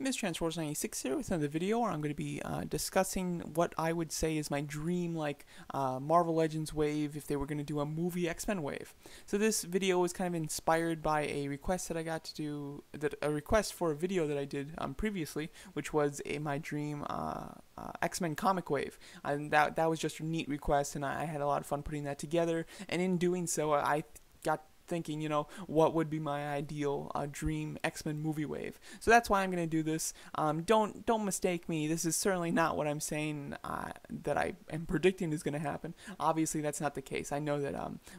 MsTransforce96 here with another video where I'm going to be discussing what I would say is my dream Marvel Legends wave if they were going to do a movie X-Men wave. So this video was kind of inspired by a request that I got to do, a request for a video that I did previously, which was my dream X-Men comic wave. And that was just a neat request, and I had a lot of fun putting that together, and in doing so I got thinking, what would be my ideal dream X-Men movie wave. So that's why I'm going to do this. Don't mistake me. This is certainly not what I'm saying that I am predicting is going to happen. Obviously, that's not the case. I know that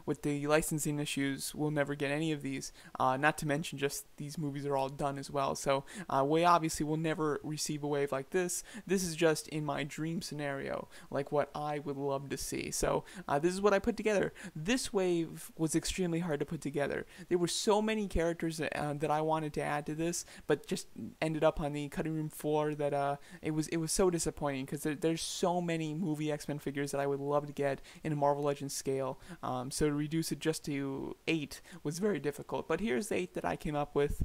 with the licensing issues, we'll never get any of these. Not to mention just these movies are all done as well. So we obviously will never receive a wave like this. This is just in my dream scenario, like what I would love to see. So this is what I put together. This wave was extremely hard to put together. There were so many characters that I wanted to add to this, but just ended up on the cutting room floor that it was so disappointing because there's so many movie X-Men figures that I would love to get in a Marvel Legends scale. So to reduce it just to 8 was very difficult. But here's the 8 that I came up with.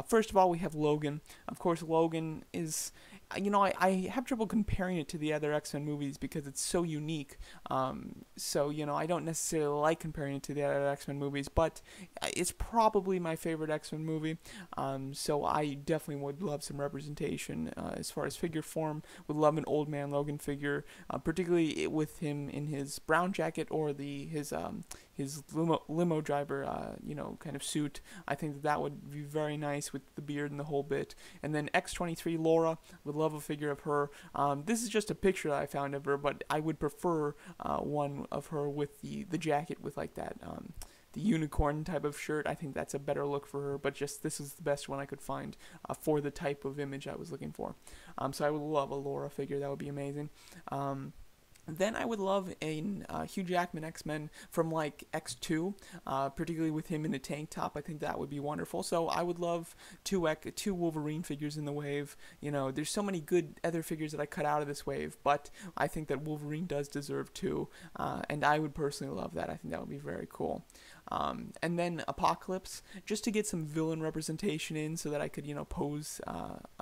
First of all, we have Logan. Of course, Logan is, I have trouble comparing it to the other X-Men movies because it's so unique. So I don't necessarily like comparing it to the other X-Men movies, but it's probably my favorite X-Men movie. So I definitely would love some representation as far as figure form. Would love an old man Logan figure, particularly with him in his brown jacket or his limo driver, kind of suit. I think that would be very nice with the beard and the whole bit. And then X-23 Laura, would love a figure of her. This is just a picture that I found of her, but I would prefer one of her with the jacket with like that the unicorn type of shirt. I think that's a better look for her, but just this is the best one I could find for the type of image I was looking for. So I would love a Laura figure. That would be amazing. Then I would love a Hugh Jackman X-Men from like X2, particularly with him in a tank top. I think that would be wonderful. So I would love two Wolverine figures in the wave. There's so many good other figures that I cut out of this wave, but I think that Wolverine does deserve two, and I would personally love that. I think that would be very cool. And then Apocalypse, just to get some villain representation in so that I could, pose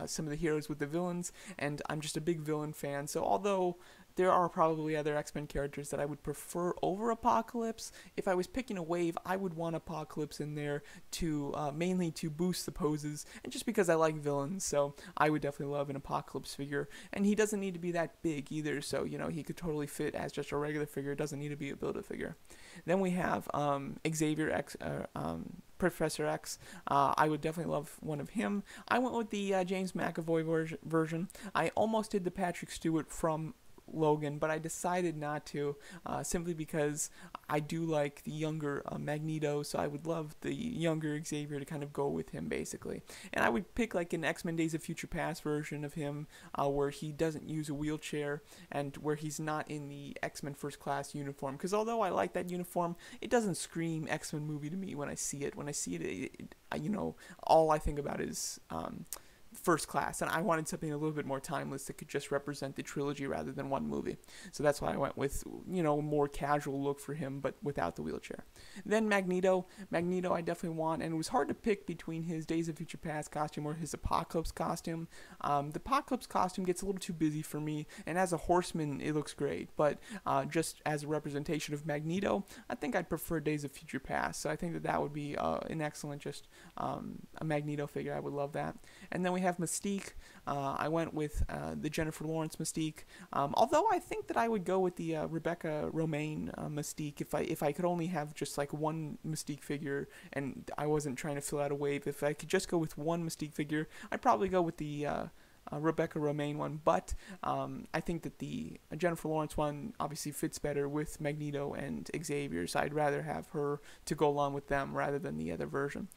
some of the heroes with the villains, and I'm just a big villain fan, so although there are probably other X-Men characters that I would prefer over Apocalypse, if I was picking a wave, I would want Apocalypse in there to mainly to boost the poses, and just because I like villains, so I would definitely love an Apocalypse figure. And he doesn't need to be that big either, so he could totally fit as just a regular figure. It doesn't need to be a Build-A-Figure. Then we have Xavier X, Professor X. I would definitely love one of him. I went with the James McAvoy version. I almost did the Patrick Stewart from Logan, but I decided not to, simply because I do like the younger Magneto, so I would love the younger Xavier to kind of go with him, basically. And I would pick like an X-Men Days of Future Past version of him, where he doesn't use a wheelchair, and where he's not in the X-Men First Class uniform, because although I like that uniform, it doesn't scream X-Men movie to me when I see it. When I see it, all I think about is First Class, and I wanted something a little bit more timeless that could just represent the trilogy rather than one movie. So that's why I went with, a more casual look for him, but without the wheelchair. Then Magneto I definitely want, and it was hard to pick between his Days of Future Past costume or his Apocalypse costume. The Apocalypse costume gets a little too busy for me, and as a horseman, it looks great, but just as a representation of Magneto, I think I'd prefer Days of Future Past, so I think that would be an excellent just a Magneto figure. I would love that. And then we have Mystique. I went with the Jennifer Lawrence Mystique, although I think that I would go with the Rebecca Romijn Mystique if I could only have just like one Mystique figure and I wasn't trying to fill out a wave. If I could just go with one Mystique figure, I'd probably go with the Rebecca Romijn one, but I think that the Jennifer Lawrence one obviously fits better with Magneto and Xavier, so I'd rather have her to go along with them rather than the other version.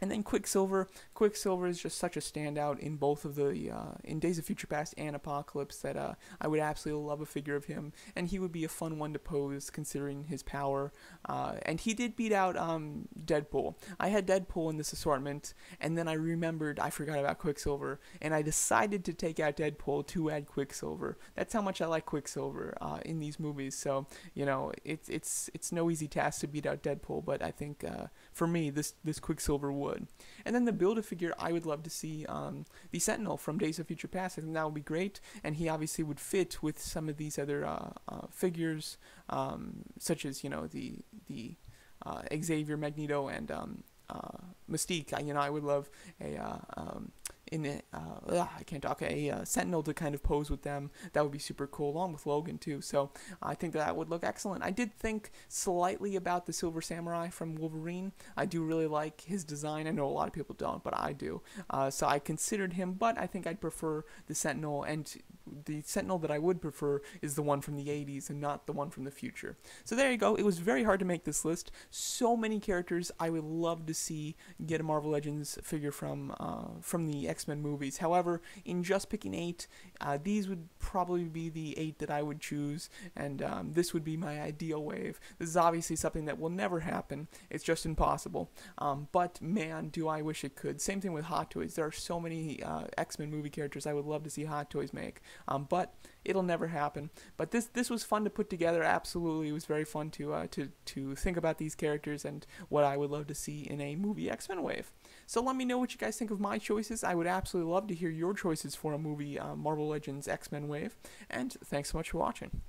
And then Quicksilver. Quicksilver is just such a standout in both of the, in Days of Future Past and Apocalypse, that I would absolutely love a figure of him, and he would be a fun one to pose considering his power. And he did beat out Deadpool. I had Deadpool in this assortment, and then I remembered I forgot about Quicksilver, and I decided to take out Deadpool to add Quicksilver. That's how much I like Quicksilver in these movies, so, it's no easy task to beat out Deadpool, but I think for me, this Quicksilver would. would. And then the Build-A-Figure, I would love to see the Sentinel from Days of Future Past. I think that would be great, and he obviously would fit with some of these other figures, such as, the Xavier, Magneto, and Mystique. I would love a Sentinel to kind of pose with them. That would be super cool, along with Logan too. So I think that would look excellent. I did think slightly about the Silver Samurai from Wolverine. I do really like his design. I know a lot of people don't, but I do. So I considered him, but I think I'd prefer the Sentinel, and the Sentinel that I would prefer is the one from the 80s and not the one from the future. So there you go. It was very hard to make this list. So many characters I would love to see get a Marvel Legends figure from the X-Men movies. However, in just picking 8, these would probably be the 8 that I would choose, and this would be my ideal wave. This is obviously something that will never happen. It's just impossible. But man, do I wish it could. Same thing with Hot Toys. There are so many X-Men movie characters I would love to see Hot Toys make. But it'll never happen. But this was fun to put together. Absolutely, it was very fun to think about these characters and what I would love to see in a movie X-Men wave. So let me know what you guys think of my choices. I would absolutely love to hear your choices for a movie Marvel Legends X-Men wave. And thanks so much for watching.